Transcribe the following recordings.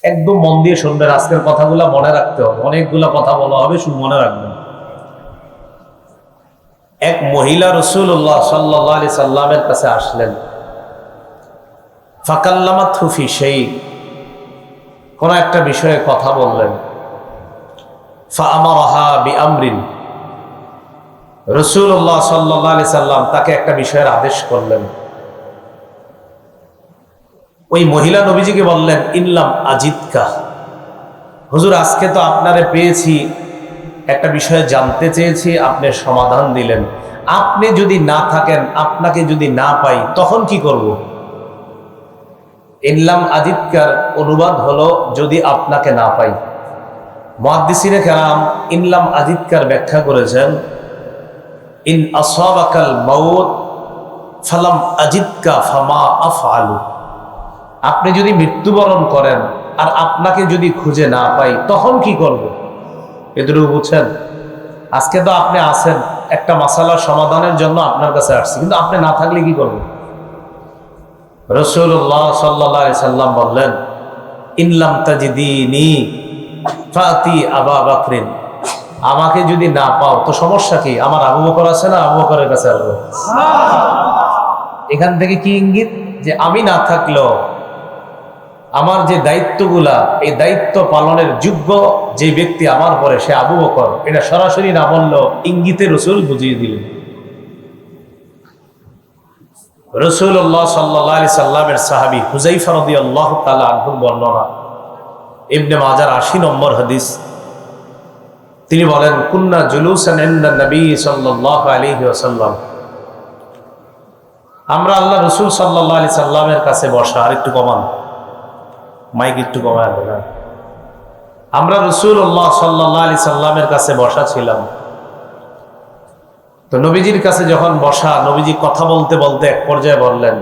একদম মন দিয়ে শুনবেন, আজকের কথাগুলো মনে রাখতে হবে, অনেকগুলা কথা বলা হবে, শুধু মনে রাখবেন। এক মহিলা রাসূলুল্লাহ সাল্লাল্লাহু আলাইহি সাল্লামের কাছে আসলেন। ফাকাল্লামাতহু ফি শাই, কোন একটা বিষয়ে কথা বললেন। ফাআমারাহা বিআমরিন, রাসূলুল্লাহ সাল্লাল্লাহু আলাইহি সাল্লাম তাকে একটা বিষয়ের আদেশ করলেন। ওই মহিলা নবীজিকে বললেন, ইনলাম আজিদকা, হুজুর আজকে তো আপনারে পেয়েছি, একটা বিষয়ে জানতে চেয়েছি, আপনি সমাধান দিলেন। আপনি যদি না থাকেন, আপনাকে যদি না পাই, তখন কি করব? ইনলাম আজিদকার অনুবাদ হলো যদি আপনাকে না পাই। মুহাদ্দিসিনে কেরাম ইনলাম আজিদকার ব্যাখ্যা করেছেন, ইন আসাবাকাল মাউত ফালাম আজিদকা ফামা আফআলু, আপনি যদি মৃত্যুবরণ করেন আর আপনাকে যদি খুঁজে না পাই, তখন কি করব? এটুকু বুঝছেন? আজকে তো আপনি আছেন, একটা মাসালার সমাধানের জন্য আপনার কাছে আসছি, কিন্তু আপনি না থাকলে কি করব? রাসূলুল্লাহ সাল্লাল্লাহু আলাইহি সাল্লাম বললেন, ইনলাম তাজিদিনি ফাতি আবা বকরিন, আমাকে যদি না পাও তো সমস্যা কি? আমার আবু বকর আছে না, আবু বকরের কাছে আসবো। এখান থেকে কি ইঙ্গিত? যে আমি না থাকলেও আমার যে দায়িত্বগুলা, এই দায়িত্ব পালনের যোগ্য যে ব্যক্তি আমার পরে, সে আবু বকর। এটা সরাসরি না বললেও ইঙ্গিতে রাসূল বুঝিয়ে দিলেন। রাসূলুল্লাহ সাল্লাল্লাহু আলাইহি সাল্লামের সাহাবী হুযায়ফা রাদিয়াল্লাহু তাআলা আনহুর বর্ণনা, ইবনে মাজার ৮০ নম্বর হাদিস। তিনি বলেন, কুন্না জুলুসান ইনদা নবী সাল্লাল্লাহু আলাইহি ওয়াসাল্লাম, আমরা আল্লাহ রাসূল সাল্লাল্লাহু আলাইহি সাল্লামের কাছে বসা। আর একটু কমান, মাইক একটু কমায় দেন। আমরা রাসূলুল্লাহ সাল্লাল্লাহু আলাইহি সাল্লামের কাছে বসা ছিলাম। তো নবীজির কাছে যখন বসা, নবীজি কথা বলতে বলতে এক পর্যায়ে বললেন,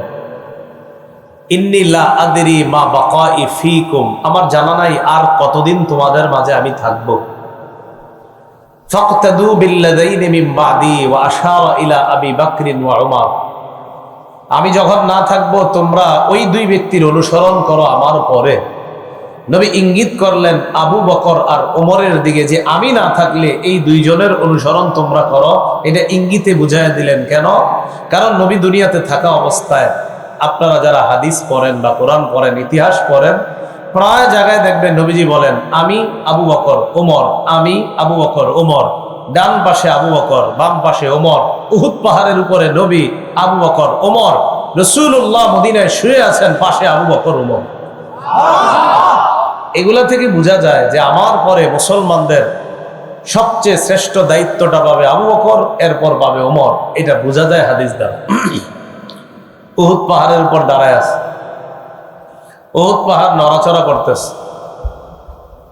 ইন্নী লা আদরি মা বাকাই ফীকুম, আমার জানা নাই আর কতদিন তোমাদের মাঝে আমি থাকব। ফাকতাদু বিল্লাযাইনি মিন বাদি ওয়া আশারা ইলা আবি বকর ওয়া উমর, আমি যখন না থাকব তোমরা ওই দুই ব্যক্তির অনুসরণ করো আমার পরে। নবী ইঙ্গিত করলেন আবু বকর আর ওমরের দিকে, যে আমি না থাকলে এই দুইজনের অনুসরণ তোমরা করো। এটা ইঙ্গিতে বুঝাইয়া দিলেন। কেন? কারণ নবী দুনিয়াতে থাকা অবস্থায় আপনারা যারা হাদিস পড়েন বা কোরআন পড়েন, ইতিহাস পড়েন, প্রায় জায়গায় দেখবেন নবীজি বলেন আমি আবু বকর ওমর, আমি আবু বকর ওমর, ডান পাশে আবু বকর, বাম পাশে ওমর। উহুদ পাহাড়ের উপরে নবী, আবু বকর ওমর। রাসূলুল্লাহ মদিনায় শুয়ে আছেন, পাশে আবু বকর ওমর। এগুলা থেকে বোঝা যায় যে আমার পরে মুসলমানদের সবচেয়ে শ্রেষ্ঠ দায়িত্বটা পাবে আবু বকর, এরপর পাবে ওমর। এটা বোঝা যায় হাদিস দ্বারা। উহুদ পাহাড়ের উপর দাঁড়ায় আছে, উহুদ পাহাড় নড়াচড়া করতেছে।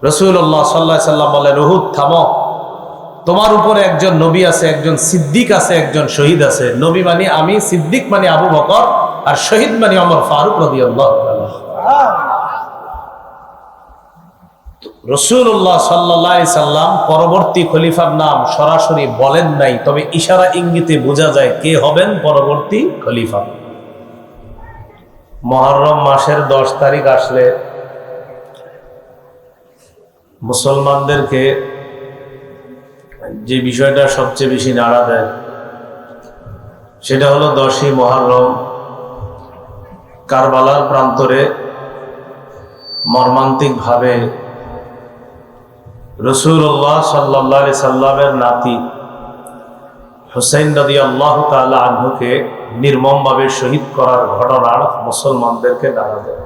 রাসূলুল্লাহ সাল্লাল্লাহু আলাইহি সাল্লাম বলেন, উহুদ থামো, তোমার উপরে একজন নবী আছে, একজন সিদ্দিক আছে, একজন শহীদ আছে। নবী মানে আমি, সিদ্দিক মানে আবু বকর, আর শহীদ মানে ওমর ফারুক রাদিয়াল্লাহু তাআলা। রাসূলুল্লাহ সাল্লাল্লাহু আলাইহি সাল্লাম পরবর্তী খলিফার নাম সরাসরি বলেন নাই, তবে ইশারা ইঙ্গিতে বোঝা যায় কে হবেন পরবর্তী খলিফা। মুহররম মাসের 10 তারিখ আসলে মুসলমানদেরকে যে বিষয়টা সবচেয়ে বেশি নাড়া দেয় সেটা হলো 10ই মুহররম কারবালার প্রান্তরে মর্মান্তিকভাবে রাসূলুল্লাহ সাল্লাল্লাহু আলাইহি সাল্লামের নাতি হুসাইন রাদিয়াল্লাহু তাআলা আনহুকে নির্মমভাবে শহীদ করার ঘটনা মুসলমানদেরকে নাড়া দেয়।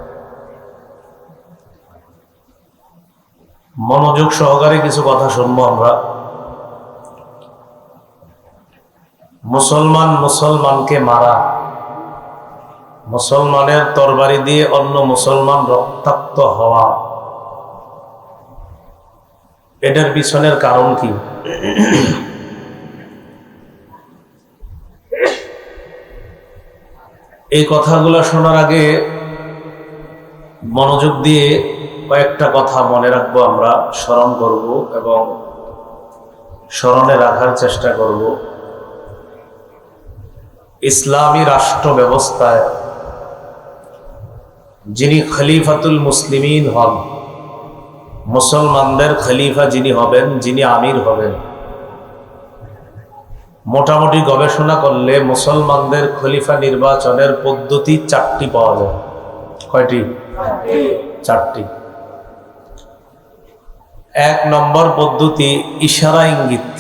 মনোযোগ সহকারে কিছু কথা শুনবো আমরা। মুসলমানকে মারা, মুসলমানের তরবারি দিয়ে অন্য মুসলমান রক্তাক্ত হওয়া, এটার পিছনের কারণ কি? এই কথাগুলো শোনার আগে মনোযোগ দিয়ে কয়েকটা কথা মনে রাখবো, আমরা স্মরণ করব এবং স্মরণে রাখার চেষ্টা করব। ইসলামী রাষ্ট্র ব্যবস্থায় যিনি খলিফাতুল মুসলিমিন হন, মুসলমানদের খলিফা যিনি হবেন, যিনি আমির হবেন, মোটামুটি গবেষণা করলে মুসলমানদের খলিফা নির্বাচনের পদ্ধতি 4টি পাওয়া যায়। কয়টি? 4টি। 1 নম্বর পদ্ধতি ইশারা ইঙ্গিত।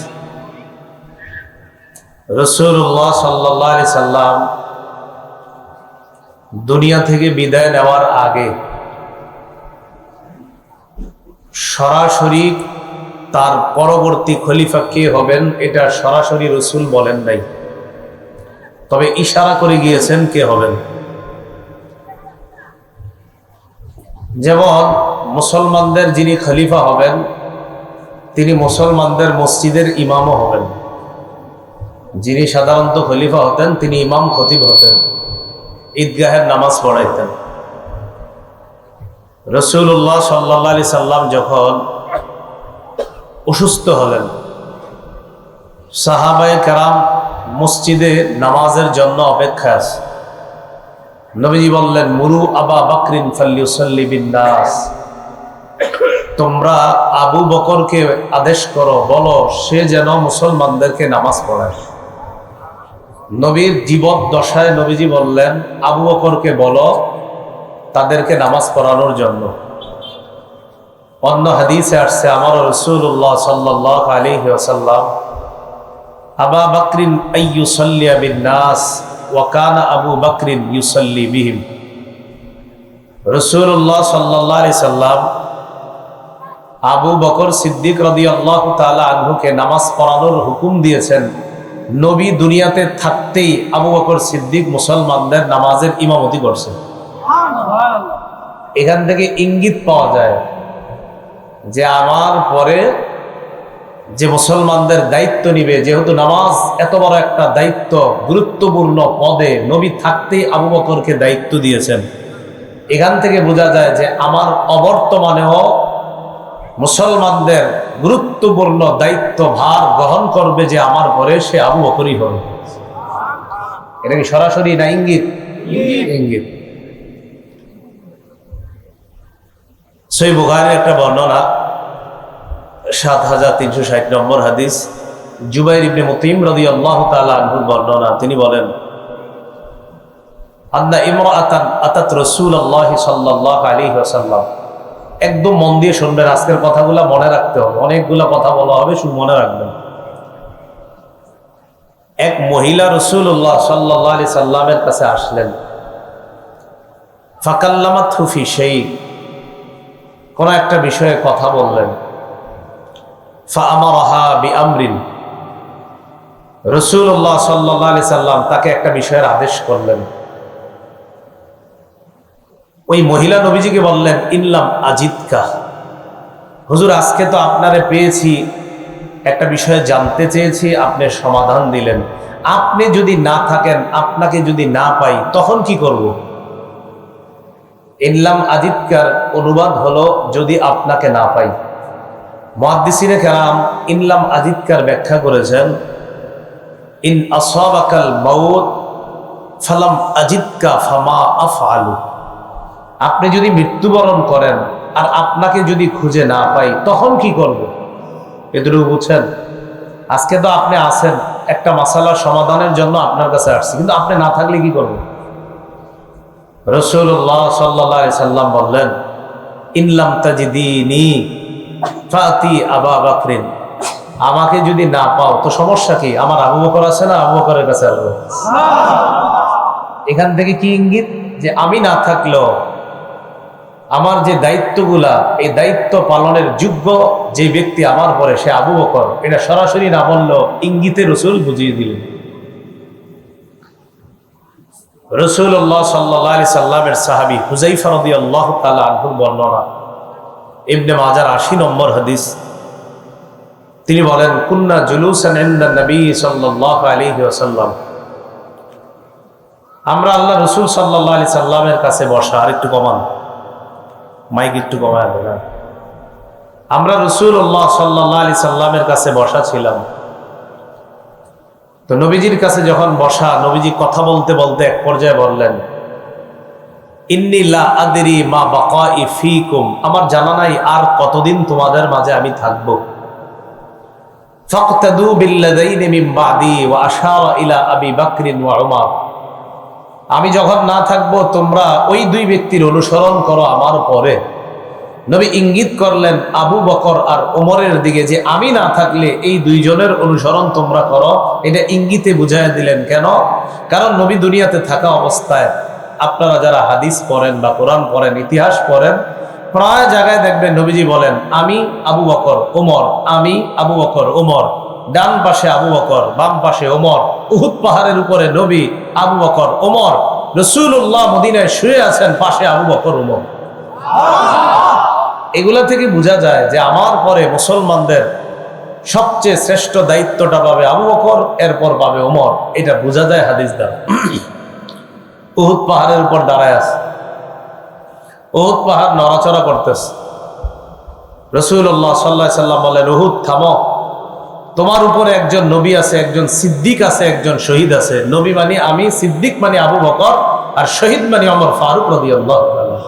রাসূলুল্লাহ সাল্লাল্লাহু আলাইহি সাল্লাম দুনিয়া থেকে বিদায় নেওয়ার আগে সরাসরি তার পরবর্তী খলিফা কে হবেন এটা সরাসরি রাসূল বলেন নাই, তবে ইশারা করে গিয়েছেন কে হবেন। যেমন মুসলমানদের যিনি খলিফা হবেন তিনি মুসলমানদের মসজিদের ইমামও হবেন। যিনি সাধারণত খলিফা হতেন তিনি ইমাম খতিব হতেন, ঈদগাহের নামাজ পড়াইতেন। রাসূলুল্লাহ সাল্লাল্লাহু আলাইহি সাল্লাম যখন অসুস্থ হলেন, সাহাবায়ে কেরাম মসজিদে নামাজের জন্য অপেক্ষায় আছে। নবীজি বললেন, মুরু আবা বকরিন ফালিউসাল্লি বিন্নাস, তোমরা আবু বকরকে আদেশ করো, বলো সে যেন মুসলমানদেরকে নামাজ পড়ায়। নবীর জীবদ্দশায় নবীজি বললেন, আবু বকরকে বলো তাদেরকে নামাজ পড়ানোর জন্য। অন্য হাদিসে আসছে, আমার রাসূলুল্লাহ সাল্লাল্লাহু আলাইহি ওয়াসাল্লাম আবা বকরিন আইয়ুসাল্লি বিন্নাস ওয়া কানা আবু বকরিন ইউসাল্লি বিহিম। রাসূলুল্লাহ সাল্লাল্লাহু আলাইহি সাল্লাম আবু বকর সিদ্দিক রাদিয়াল্লাহু তাআলা আনহুকে নামাজ পড়ানোর হুকুম দিয়েছেন। নবী দুনিয়াতে থাকতেই আবু বকর সিদ্দিক মুসলমানদের নামাজের ইমামতি করছেন। এখান থেকে ইঙ্গিত পাওয়া যায় যে আমার পরে যে মুসলমানদের দায়িত্ব নিবে, যেহেতু নামাজ এত বড় একটা দায়িত্ব, গুরুত্বপূর্ণ পদে নবী থাকতেই আবু বকরকে দায়িত্ব দিয়েছেন। এখান থেকে বোঝা যায় যে আমার অবর্তমানেও মুসলমানদের গুরুত্বপূর্ণ দায়িত্ব ভার গ্রহণ করবে যে আমার পরে, সে আবু বকরই হবে। এটা কি সরাসরি না ইঙ্গিত? ইঙ্গিত। সহিহ বুখারীর একটা বর্ণনা, 7360 নম্বর হাদিস, জুবাইর ইবনে মুতিম রাদিয়াল্লাহু তাআলা আনহুর বর্ণনা। তিনি বলেন, আন্না ইমরাআতান আতাত রাসূলুল্লাহ সাল্লাল্লাহু আলাইহি ওয়াসাল্লাম। একদম মন দিয়ে শুনবেন, আজকের কথাগুলো মনে রাখতে হবে, অনেকগুলো কথা বলা হবে, শুধু মনে রাখবেন। এক মহিলা রাসূলুল্লাহ সাল্লাল্লাহু আলাইহি সাল্লামের কাছে আসলেন। ফাকাল্লামাতহু ফি শাই, কোন একটা বিষয়ে কথা বললেন। ফাআমারাহা বিআমরিন, রাসূলুল্লাহ সাল্লাল্লাহু আলাইহি সাল্লাম তাকে একটা বিষয়ের আদেশ করলেন। ওই মহিলা নবীজিকে বললেন, ইনলাম আজিদকা, হুজুর আজকে তো আপনারে পেয়েছি, একটা বিষয়ে জানতে চেয়েছি, আপনি সমাধান দিলেন। আপনি যদি না থাকেন, আপনাকে যদি না পাই, তখন কি করব? ইনলাম আজিদকার অনুবাদ হলো যদি আপনাকে না পাই। মুহাদ্দিসিনে কেরাম ইনলাম আজিদকার ব্যাখ্যা করেছেন, ইন আসাবাকাল মাউত ফালাম আজিদকা ফামা আফআলু, আপনি যদি মৃত্যুবরণ করেন আর আপনাকে যদি খুঁজে না পাই, তখন কি করব? এটুকু বুঝছেন? আজকে তো আপনি আছেন, একটা মাসালার সমাধানের জন্য আপনার কাছে আসছি, কিন্তু আপনি না থাকলে কি করব? রাসূলুল্লাহ সাল্লাল্লাহু আলাইহি সাল্লাম বললেন, ইনলাম তাজিদিনি ফাতি আবা বকরিন, আমাকে যদি না পাও তো সমস্যা কি? আমার আবু বকর আছে না, আবু বকরের কাছে আসবো। এখান থেকে কি ইঙ্গিত? যে আমি না থাকলেও আমার যে দায়িত্বগুলা, এই দায়িত্ব পালনের যোগ্য যে ব্যক্তি আমার পরে, সে আবু বকর। এটা সরাসরি না বললেও ইঙ্গিতে রাসূল বুঝিয়ে দিলেন। রাসূলুল্লাহ সাল্লাল্লাহু আলাইহি সাল্লামের সাহাবী হুযায়ফা রাদিয়াল্লাহু তাআলা আনহুর বর্ণনা, ইবনে মাজার 80 নম্বর হাদিস। তিনি বলেন, কুন্না জুলুসান ইনদা নবী সাল্লাল্লাহু আলাইহি ওয়াসাল্লাম, আমরা আল্লাহ রাসূল সাল্লাল্লাহু আলাইহি সাল্লামের কাছে বসা। আর একটু কমান, মাইক একটু কমায় দেন। আমরা রাসূলুল্লাহ সাল্লাল্লাহু আলাইহি সাল্লামের কাছে বসা ছিলাম। তো নবীজির কাছে যখন বসা, নবীজি কথা বলতে বলতে এক পর্যায়ে বললেন, ইন্নী লা আদরি মা বাকাই ফীকুম, আমার জানা নাই আর কতদিন তোমাদের মাঝে আমি থাকব। ফাকতাদু বিল্লাযাইনি মিন বাদি ওয়া আশারা ইলা আবি বকর ওয়া উমর, আমি যখন না থাকবো তোমরা ওই দুই ব্যক্তির অনুসরণ করো আমার পরে। নবী ইঙ্গিত করলেন আবু বকর আর ওমরের দিকে যে আমি না থাকলে এই দুইজনের অনুসরণ তোমরা করো। এটা ইঙ্গিতে বুঝাইয়া দিলেন। কেন? কারণ নবী দুনিয়াতে থাকা অবস্থায় আপনারা যারা হাদিস পড়েন বা কোরআন পড়েন, ইতিহাস পড়েন, প্রায় জায়গায় দেখবেন নবীজি বলেন আমি আবু বকর ওমর, আমি আবু বকর ওমর, ডান পাশে আবু বকর, বাম পাশে ওমর। উহুদ পাহাড়ের উপরে নবী, আবু বকর ওমর। রাসূলুল্লাহ মদিনায় শুয়ে আছেন, পাশে আবু বকর ওমর। এগুলা থেকে বোঝা যায় যে আমার পরে মুসলমানদের সবচেয়ে শ্রেষ্ঠ দায়িত্বটা পাবে আবু বকর, এরপর পাবে ওমর। এটা বোঝা যায় হাদিস দ্বারা। উহুদ পাহাড়ের উপর দাঁড়ায় আছে, উহুদ পাহাড় নড়াচড়া করতেছে। রাসূলুল্লাহ সাল্লাল্লাহু আলাইহি সাল্লাম বলেন, উহুদ থামো, তোমার উপরে একজন নবী আছে, একজন সিদ্দিক আছে, একজন শহীদ আছে। নবী মানে আমি, সিদ্দিক মানে আবু বকর, আর শহীদ মানে ওমর ফারুক রাদিয়াল্লাহু তাআলা।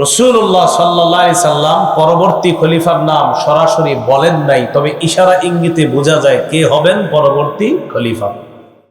রাসূলুল্লাহ সাল্লাল্লাহু আলাইহি সাল্লাম পরবর্তী খলিফার নাম সরাসরি বলেন নাই, তবে ইশারা ইঙ্গিতে বোঝা যায় কে হবেন পরবর্তী খলিফা।